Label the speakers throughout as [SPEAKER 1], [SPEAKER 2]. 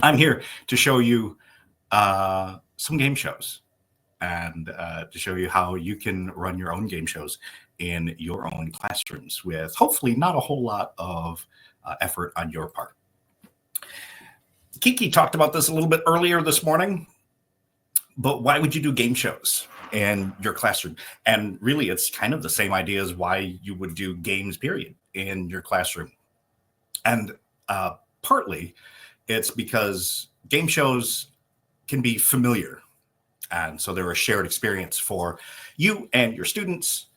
[SPEAKER 1] I'm here to show you some game shows and to show you how you can run your own game shows in your own classrooms with hopefully not a whole lot of effort on your part. Kiki talked about this a little bit earlier this morning, but why would you do game shows in your classroom? And really, it's kind of the same idea as why you would do games, period, in your classroom. And partly, it's because game shows can be familiar. And so they're a shared experience for you and your students.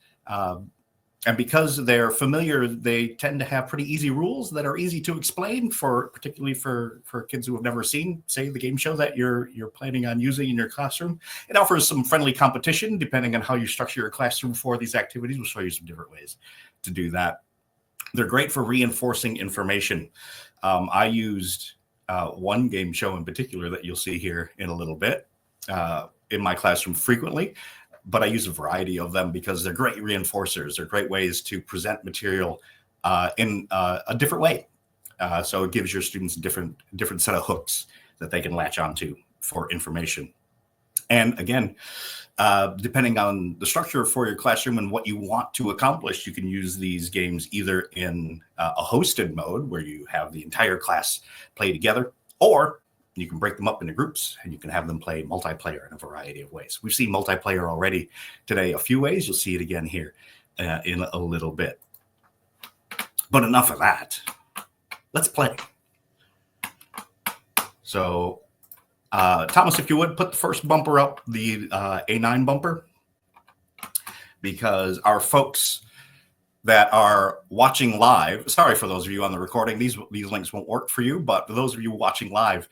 [SPEAKER 1] And because they're familiar, they tend to have pretty easy rules that are easy to explain, particularly for kids who have never seen, say, the game show that you're planning on using in your classroom. It offers some friendly competition depending on how you structure your classroom for these activities. We'll show you some different ways to do that. They're great for reinforcing information. I used one game show in particular that you'll see here in a little bit in my classroom frequently. But I use a variety of them because they're great reinforcers. They're great ways to present material in a different way. So it gives your students a different set of hooks that they can latch onto for information. And again, depending on the structure for your classroom and what you want to accomplish, you can use these games either in a hosted mode where you have the entire class play together, or you can break them up into groups and you can have them play multiplayer in a variety of ways. We've seen multiplayer already today a few ways. You'll see it again here in a little bit. But enough of that. Let's play. So, Thomas, if you would, put the first bumper up, the A9 bumper, because our folks that are watching live, sorry for those of you on the recording, these links won't work for you, but for those of you watching live,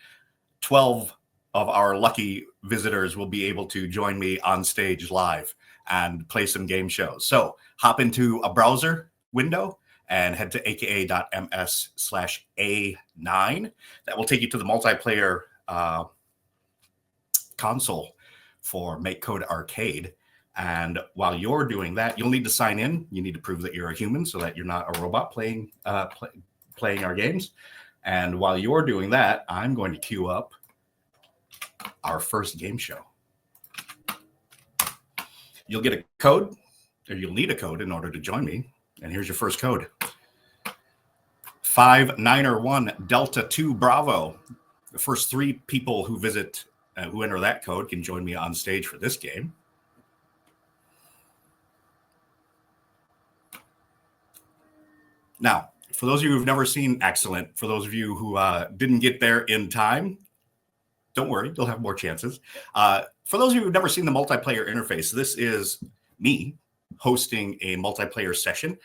[SPEAKER 1] 12 of our lucky visitors will be able to join me on stage live and play some game shows. So hop into a browser window and head to aka.ms/A9. That will take you to the multiplayer console for MakeCode Arcade. And while you're doing that, you'll need to sign in. You need to prove that you're a human so that you're not a robot playing our games. And while you're doing that, I'm going to queue up our first game show. You'll get a code, or you'll need a code in order to join me. And here's your first code. 591 Delta 2 Bravo. The first 3 people who who enter that code can join me on stage for this game. Now, for those of you who've never seen, excellent. For those of you who didn't get there in time, don't worry, you'll have more chances. For those of you who've never seen the multiplayer interface, this is me hosting a multiplayer session.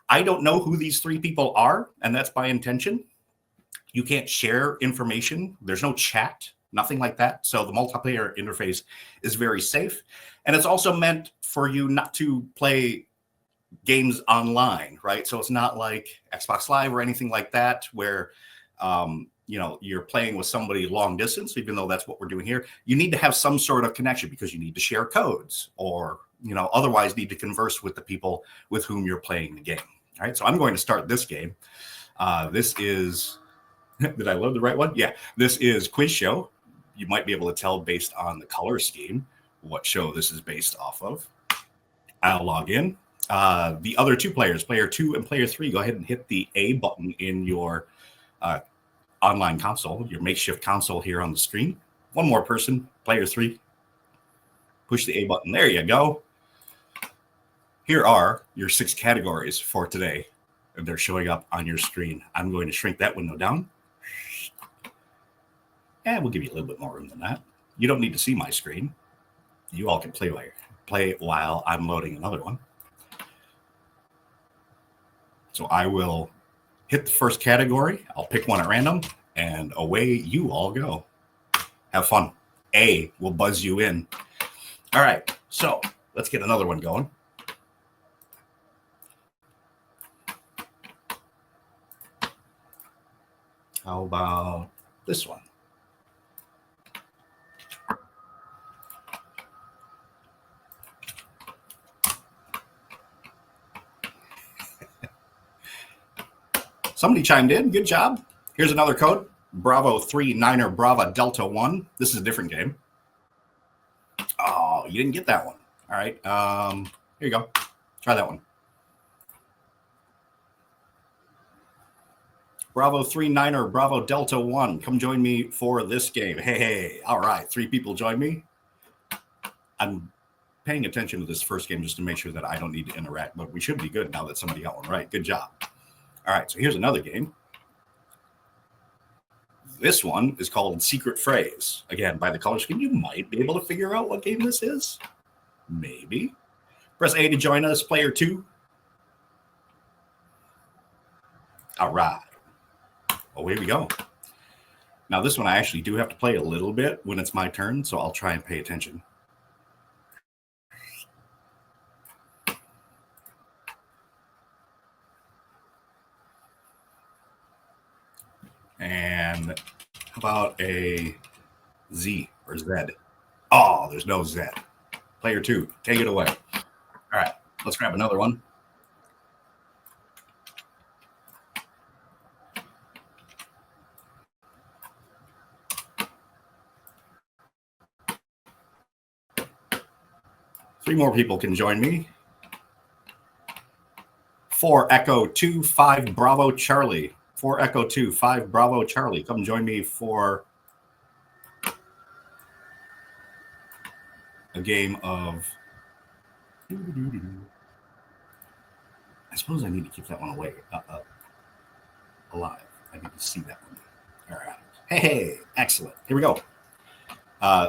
[SPEAKER 1] I don't know who these 3 people are, and that's by intention. You can't share information. There's no chat, nothing like that. So the multiplayer interface is very safe. And it's also meant for you not to play games online, right? So it's not like Xbox Live or anything like that where you're playing with somebody long distance, even though that's what we're doing here. You need to have some sort of connection because you need to share codes or otherwise need to converse with the people with whom you're playing the game. All right, so I'm going to start this game. This is did I load the right one? Yeah, this is Quiz Show. You might be able to tell based on the color scheme what show this is based off of. I'll log in. The other 2 players, player 2 and player 3, go ahead and hit the A button in your online console, your makeshift console here on the screen. One more person, player 3, push the A button. There you go. Here are your 6 categories for today, and they're showing up on your screen. I'm going to shrink that window down, and we'll give you a little bit more room than that. You don't need to see my screen. You all can play while I'm loading another one. So I will hit the first category. I'll pick one at random, and away you all go. Have fun. A will buzz you in. All right, so let's get another one going. How about this one? Somebody chimed in. Good job. Here's another code. Bravo 3 Niner Bravo Delta 1. This is a different game. Oh, you didn't get that one. All right. Here you go. Try that one. Bravo 3 Niner Bravo Delta 1. Come join me for this game. Hey. All right. 3 people join me. I'm paying attention to this first game just to make sure that I don't need to interact, but we should be good now that somebody got one right. Good job. All right. So here's another game. This one is called Secret Phrase. Again, by the color scheme, you might be able to figure out what game this is. Maybe. Press A to join us, player 2. All right. Oh, here we go. Now, this one I actually do have to play a little bit when it's my turn, so I'll try and pay attention. And how about a Z or Z? Oh, there's no Z. Player 2, take it away. All right, let's grab another one. Three more people can join me. 4 Echo 2 5 Bravo Charlie. 4 Echo 2 5 Bravo Charlie. Come join me for a game of. I suppose I need to keep that one away, alive. I need to see that one. All right. Hey, excellent. Here we go.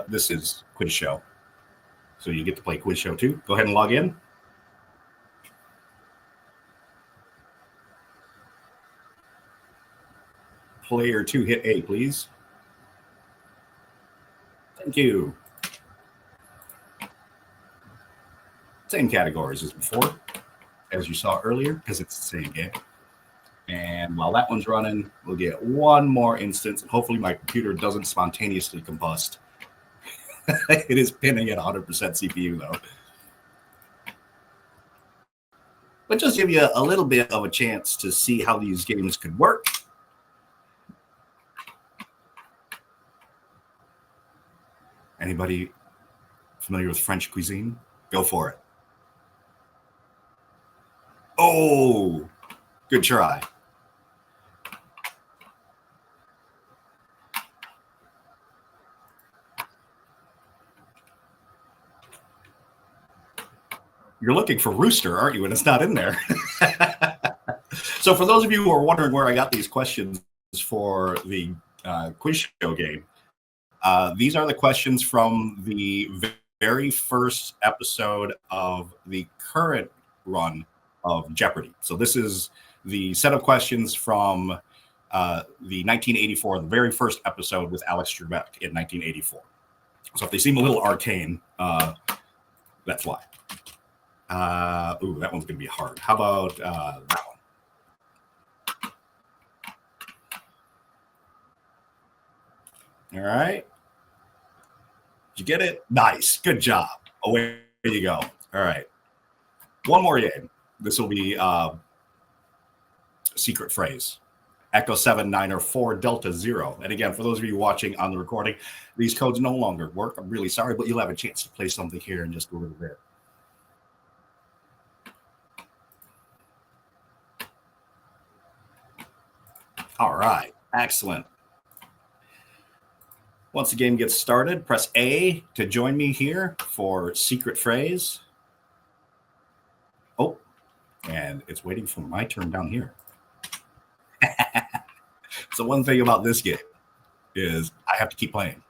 [SPEAKER 1] This is Quiz Show. So you get to play Quiz Show too. Go ahead and log in. Player 2, hit A, please. Thank you. Same categories as before, as you saw earlier, because it's the same game. And while that one's running, we'll get one more instance. And hopefully my computer doesn't spontaneously combust. It is pinning at 100% CPU, though. But just give you a little bit of a chance to see how these games could work. Anybody familiar with French cuisine? Go for it. Oh, good try. You're looking for rooster, aren't you? And it's not in there. So for those of you who are wondering where I got these questions for the quiz show game, these are the questions from the very first episode of the current run of Jeopardy. So this is the set of questions from the 1984, the very first episode with Alex Trebek in 1984. So if they seem a little arcane, that's why. Ooh, that one's going to be hard. How about that one? All right. Did you get it? Nice. Good job. Away you go. All right. One more game. This will be Secret Phrase. Echo 7 Niner 4 Delta 0. And again, for those of you watching on the recording, these codes no longer work. I'm really sorry, but you'll have a chance to play something here in just a little bit. All right. Excellent. Once the game gets started, press A to join me here for Secret Phrase. Oh, and it's waiting for my turn down here. So one thing about this game is I have to keep playing.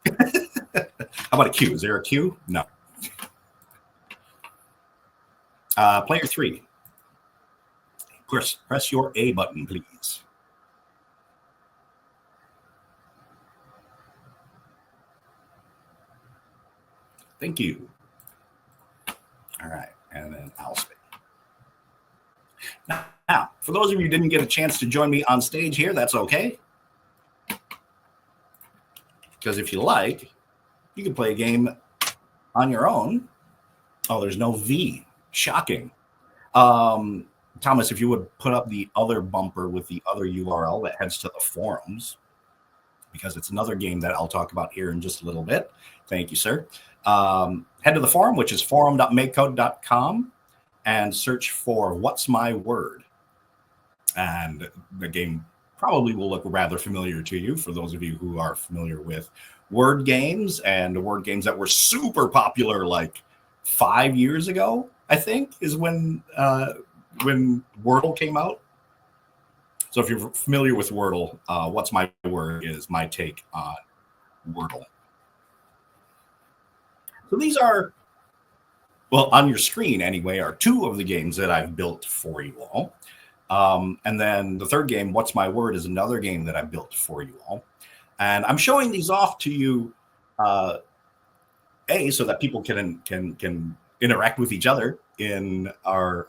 [SPEAKER 1] How about a Q? Is there a Q? No. Player 3. Press your A button, please. Thank you. All right, and then I'll speak. Now, for those of you who didn't get a chance to join me on stage here, that's okay. Because if you like, you can play a game on your own. Oh, there's no V. Shocking. Thomas, if you would put up the other bumper with the other URL that heads to the forums. because it's another game that I'll talk about here in just a little bit. Thank you, sir. Head to the forum, which is forum.makecode.com, and search for What's My Word. And the game probably will look rather familiar to you for those of you who are familiar with word games, and the word games that were super popular like 5 years ago, I think, is when Wordle came out. So if you're familiar with Wordle, What's My Word is my take on Wordle. So these are, well, on your screen anyway, are two of the games that I've built for you all. And then the third game, What's My Word, is another game that I built for you all. And I'm showing these off to you, so that people can interact with each other in our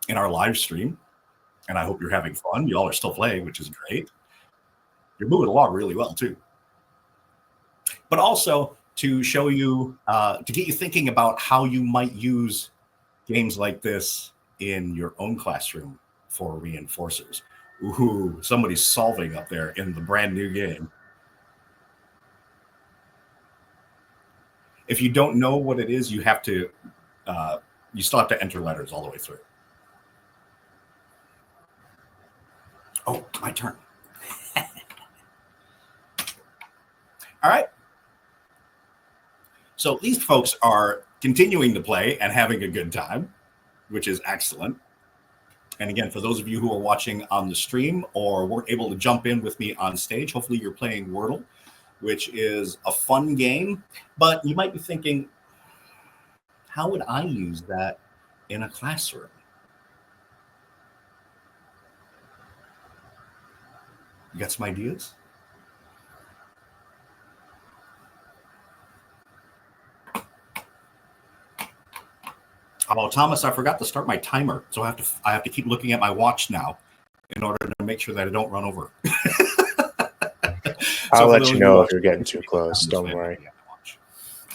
[SPEAKER 1] live stream. And I hope you're having fun. Y'all are still playing, which is great. You're moving along really well too. But also to show you, to get you thinking about how you might use games like this in your own classroom for reinforcers. Ooh, somebody's solving up there in the brand new game. If you don't know what it is, you have to, you still have to enter letters all the way through. Oh, my turn. All right. So these folks are continuing to play and having a good time, which is excellent. And again, for those of you who are watching on the stream or weren't able to jump in with me on stage, hopefully you're playing Wordle, which is a fun game. But you might be thinking, how would I use that in a classroom? You got some ideas? Oh, Thomas, I forgot to start my timer, so I have to keep looking at my watch now in order to make sure that I don't run over.
[SPEAKER 2] I'll let you know if you're getting too close. Don't worry.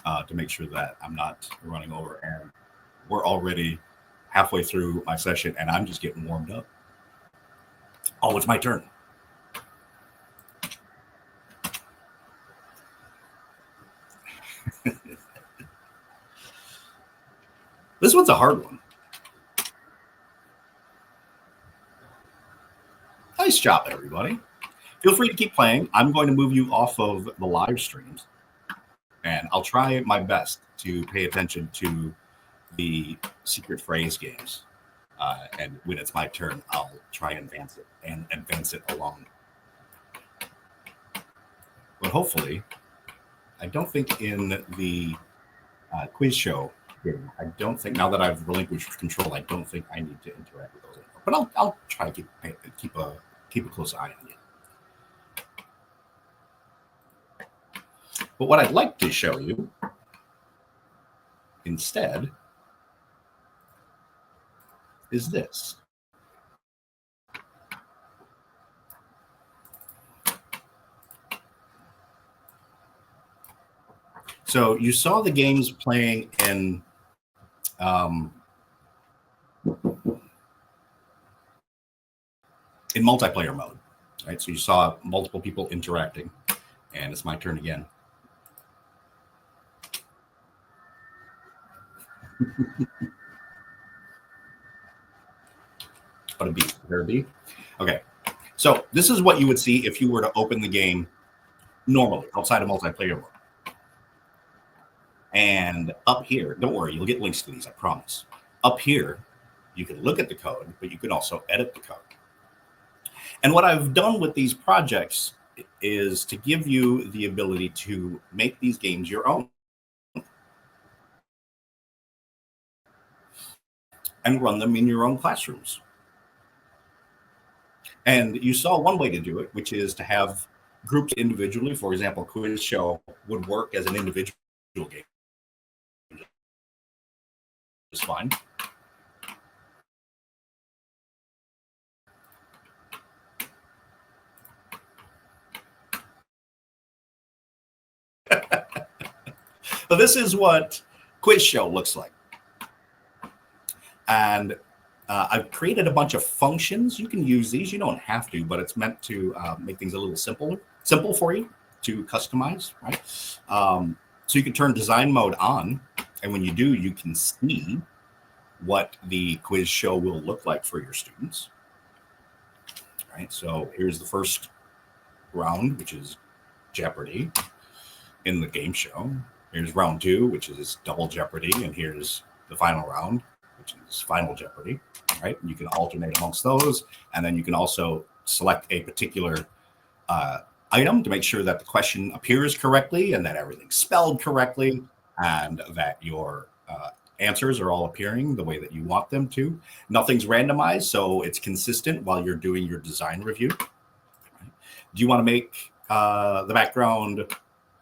[SPEAKER 1] To make sure that I'm not running over, and we're already halfway through my session, and I'm just getting warmed up. Oh, it's my turn. This one's a hard one. Nice job, everybody. Feel free to keep playing. I'm going to move you off of the live streams, and I'll try my best to pay attention to the secret phrase games. And when it's my turn, I'll try and advance it along. But hopefully, I don't think in the quiz show, I don't think, now that I've relinquished control, I don't think I need to interact with those anymore. But I'll try to keep a close eye on you. But what I'd like to show you instead is this. So you saw the games playing in multiplayer mode, right? So you saw multiple people interacting, and it's my turn again. But a B, there a B? Okay, so this is what you would see if you were to open the game normally outside of multiplayer mode. And up here, don't worry, you'll get links to these, I promise. Up here, you can look at the code, but you can also edit the code. And what I've done with these projects is to give you the ability to make these games your own and run them in your own classrooms. And you saw one way to do it, which is to have groups individually. For example, Quiz Show would work as an individual game. It's fine. So this is what Quiz Show looks like. And I've created a bunch of functions. You can use these. You don't have to, but it's meant to make things a little simpler. simple for you to customize, right? So you can turn design mode on, and when you do, you can see what the quiz show will look like for your students. Right. So here's the first round, which is Jeopardy in the game show. Here's round 2, which is Double Jeopardy, and here's the final round, which is Final Jeopardy. Right. You can alternate amongst those, and then you can also select a particular item to make sure that the question appears correctly and that everything's spelled correctly and that your answers are all appearing the way that you want them to. Nothing's randomized, so it's consistent while you're doing your design review. Right. Do you want to make the background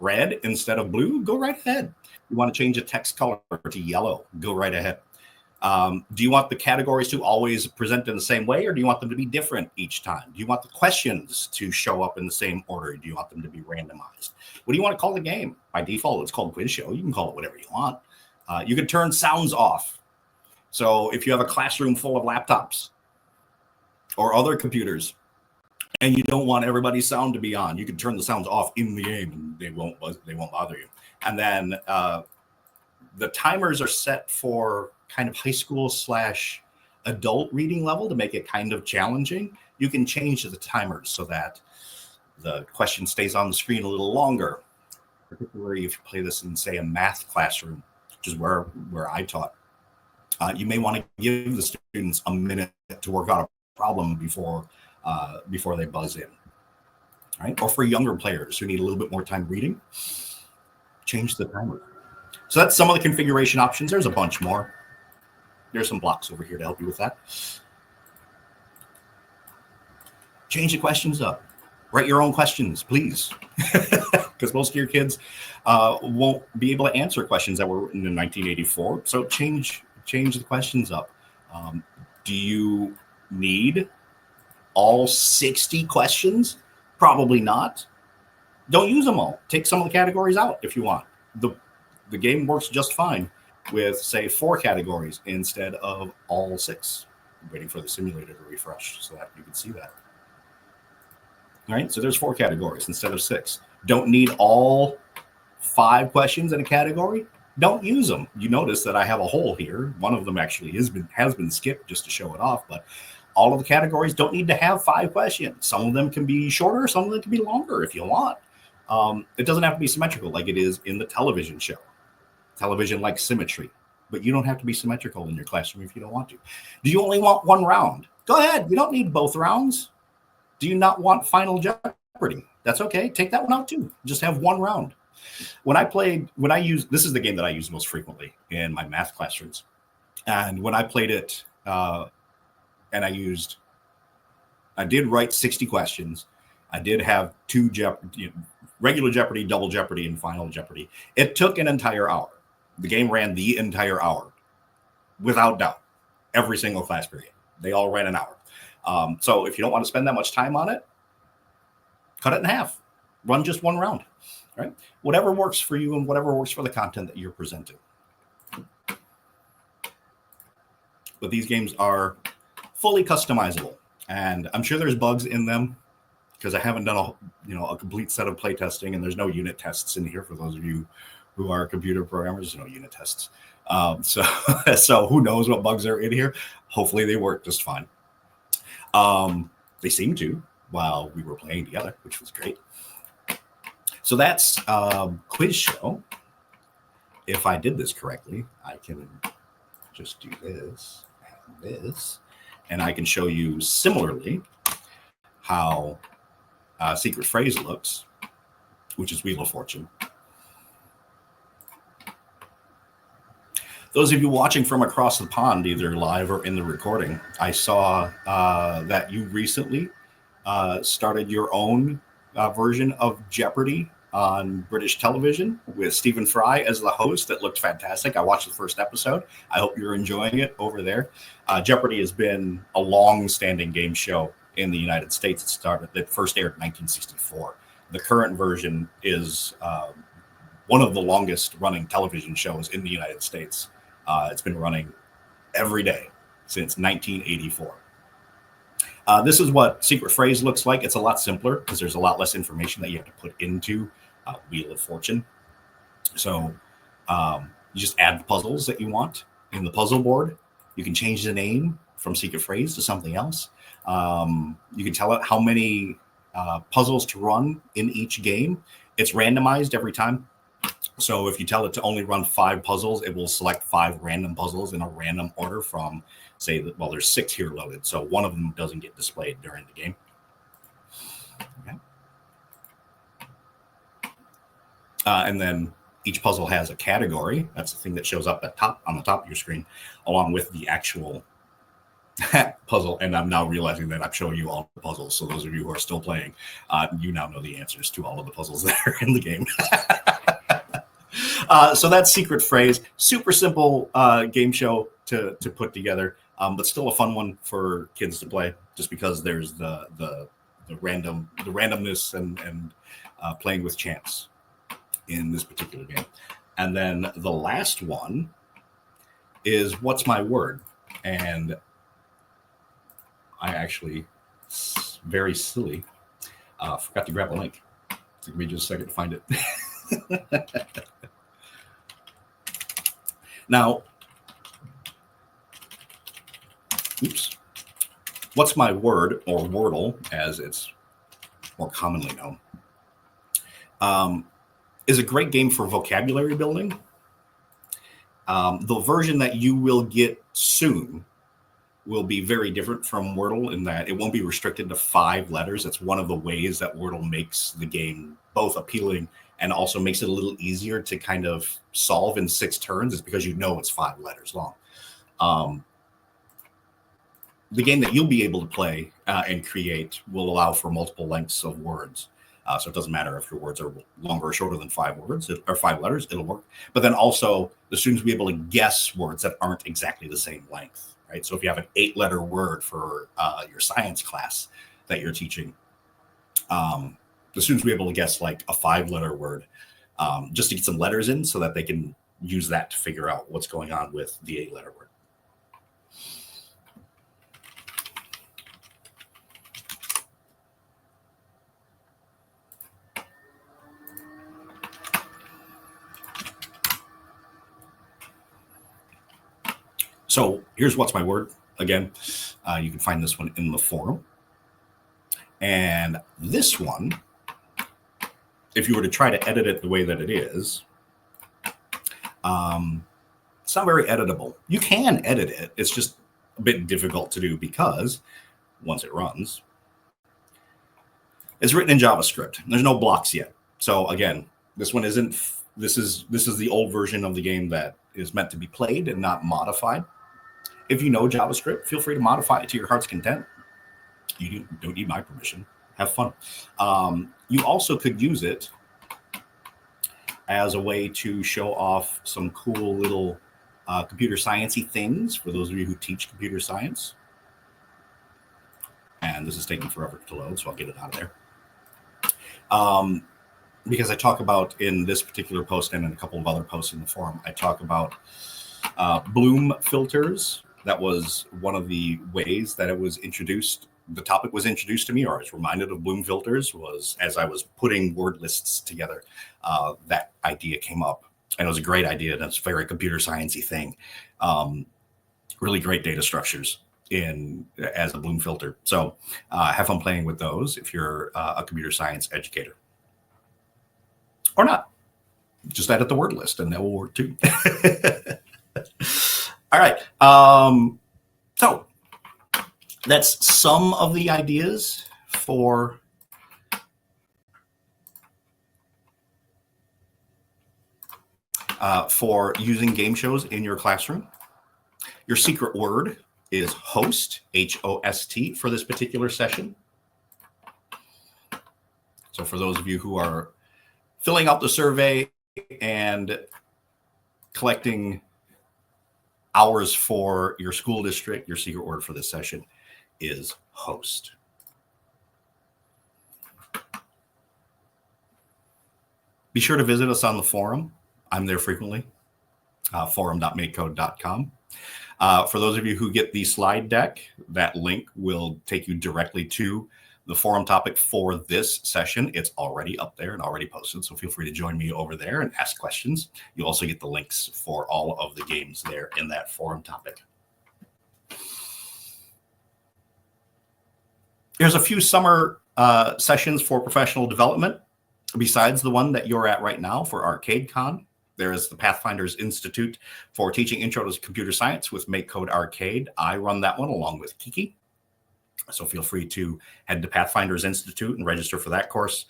[SPEAKER 1] red instead of blue? Go right ahead. You want to change the text color to yellow? Go right ahead. Do you want the categories to always present in the same way, or do you want them to be different each time? Do you want the questions to show up in the same order? Do you want them to be randomized? What do you want to call the game? By default, it's called Quiz Show. You can call it whatever you want. You can turn sounds off. So if you have a classroom full of laptops or other computers and you don't want everybody's sound to be on, you can turn the sounds off in the game and they won't bother you. And then the timers are set for kind of high school / adult reading level to make it kind of challenging. You can change the timers so that the question stays on the screen a little longer, particularly if you play this in, say, a math classroom, which is where I taught. You may want to give the students a minute to work out a problem before they buzz in, right? Or for younger players who need a little bit more time reading, change the timer. So that's some of the configuration options. There's a bunch more. There's some blocks over here to help you with that. Change the questions up. Write your own questions, please. Because most of your kids won't be able to answer questions that were written in 1984. So change the questions up. Do you need all 60 questions? Probably not. Don't use them all. Take some of the categories out if you want. The game works just fine with, say, 4 categories instead of all 6. I'm waiting for the simulator to refresh so that you can see that. All right, so there's 4 categories instead of 6. Don't need all 5 questions in a category? Don't use them. You notice that I have a hole here. One of them actually has been skipped just to show it off, but all of the categories don't need to have 5 questions. Some of them can be shorter, some of them can be longer if you want. It doesn't have to be symmetrical like it is in the television show. Television likes symmetry, but you don't have to be symmetrical in your classroom if you don't want to. Do you only want 1 round? Go ahead. You don't need both rounds. Do you not want Final Jeopardy? That's okay. Take that one out too. Just have 1 round. This is the game that I use most frequently in my math classrooms. And when I played it, and I did write 60 questions. I did have 2 regular Jeopardy, Double Jeopardy, and Final Jeopardy. It took an entire hour. The game ran the entire hour, without doubt. Every single class period. They all ran an hour. So if you don't want to spend that much time on it, cut it in half. Run just 1 round. Right? Whatever works for you and whatever works for the content that you're presenting. But these games are fully customizable, and I'm sure there's bugs in them because I haven't done a complete set of play testing, and there's no unit tests in here for those of you who are computer programmers. There's no unit tests. So who knows what bugs are in here? Hopefully they work just fine. They seemed to while we were playing together, which was great. So that's Quiz Show. If I did this correctly, I can just do this and this, and I can show you similarly how Secret Phrase looks, which is Wheel of Fortune. Those of you watching from across the pond, either live or in the recording, I saw that you recently started your own version of Jeopardy on British television with Stephen Fry as the host. That looked fantastic. I watched the first episode. I hope you're enjoying it over there. Jeopardy has been a long-standing game show in the United States. It first aired in 1964. The current version is one of the longest-running television shows in the United States. It's been running every day since 1984. This is what secret phrase looks like. It's a lot simpler because there's a lot less information that you have to put into Wheel of Fortune. So you just add the puzzles that you want in the puzzle board. You can change the name from secret phrase to something else. You can tell it how many puzzles to run in each game. It's randomized every time. So if you tell it to only run 5 puzzles, it will select 5 random puzzles in a random order from, say, well, there's 6 here loaded. So one of them doesn't get displayed during the game. Okay. And then each puzzle has a category. That's the thing that shows up on the top of your screen, along with the actual puzzle. And I'm now realizing that I'm showing you all the puzzles. So those of you who are still playing, you now know the answers to all of the puzzles that are in the game. So that's secret phrase. Super simple game show to put together, but still a fun one for kids to play, just because there's the randomness and playing with chance in this particular game. And then the last one is What's My Word? And I actually, very silly, forgot to grab a link. Give me just a second to find it. Now, oops. What's My Word, or Wordle, as it's more commonly known, is a great game for vocabulary building. The version that you will get soon will be very different from Wordle in that it won't be restricted to 5 letters. It's one of the ways that Wordle makes the game both appealing and also makes it a little easier to kind of solve in 6 turns, is because you know it's 5 letters long. The game that you'll be able to play and create will allow for multiple lengths of words. So it doesn't matter if your words are longer or shorter than 5 words or 5 letters, it'll work. But then also the students will be able to guess words that aren't exactly the same length, right? So if you have an 8-letter word for your science class that you're teaching, the students will be able to guess like a 5-letter word just to get some letters in so that they can use that to figure out what's going on with the 8-letter word. So here's What's My Word. Again, you can find this one in the forum. And this one, if you were to try to edit it the way that it is, it's not very editable. You can edit it. It's just a bit difficult to do because once it runs, it's written in JavaScript. There's no blocks yet. So again, this one isn't. This is the old version of the game that is meant to be played and not modified. If you know JavaScript, feel free to modify it to your heart's content. You don't need my permission. Have fun. You also could use it as a way to show off some cool little computer sciencey things for those of you who teach computer science. And this is taking forever to load, so I'll get it out of there. Because I talk about in this particular post and in a couple of other posts in the forum, I talk about bloom filters. That was one of the ways that it was introduced. The topic was introduced to me, or I was reminded of bloom filters, was as I was putting word lists together. That idea came up, and it was a great idea. That's a very computer sciencey thing. Really great data structures as a bloom filter. So have fun playing with those if you're a computer science educator, or not. Just edit the word list, and that will work too. All right. So that's some of the ideas for using game shows in your classroom. Your secret word is host, H-O-S-T, for this particular session. So for those of you who are filling out the survey and collecting hours for your school district, your secret word for this session is host. Be sure to visit us on the forum. I'm there frequently. forum.makecode.com. For those of you who get the slide deck, that link will take you directly to the forum topic for this session. It's already up there and already posted, so feel free to join me over there and ask questions. You'll also get the links for all of the games there in that forum topic. There's a few summer sessions for professional development besides the one that you're at right now for ArcadeCon. There is the Pathfinders Institute for Teaching Intro to Computer Science with MakeCode Arcade. I run that one along with Kiki. So feel free to head to Pathfinders Institute and register for that course.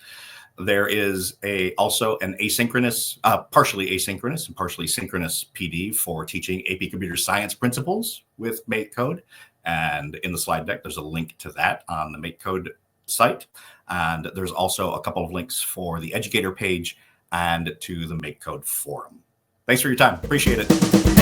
[SPEAKER 1] There is also an asynchronous, partially asynchronous and partially synchronous PD for teaching AP Computer Science principles with MakeCode. And in the slide deck, there's a link to that on the MakeCode site. And there's also a couple of links for the educator page and to the MakeCode forum. Thanks for your time. Appreciate it.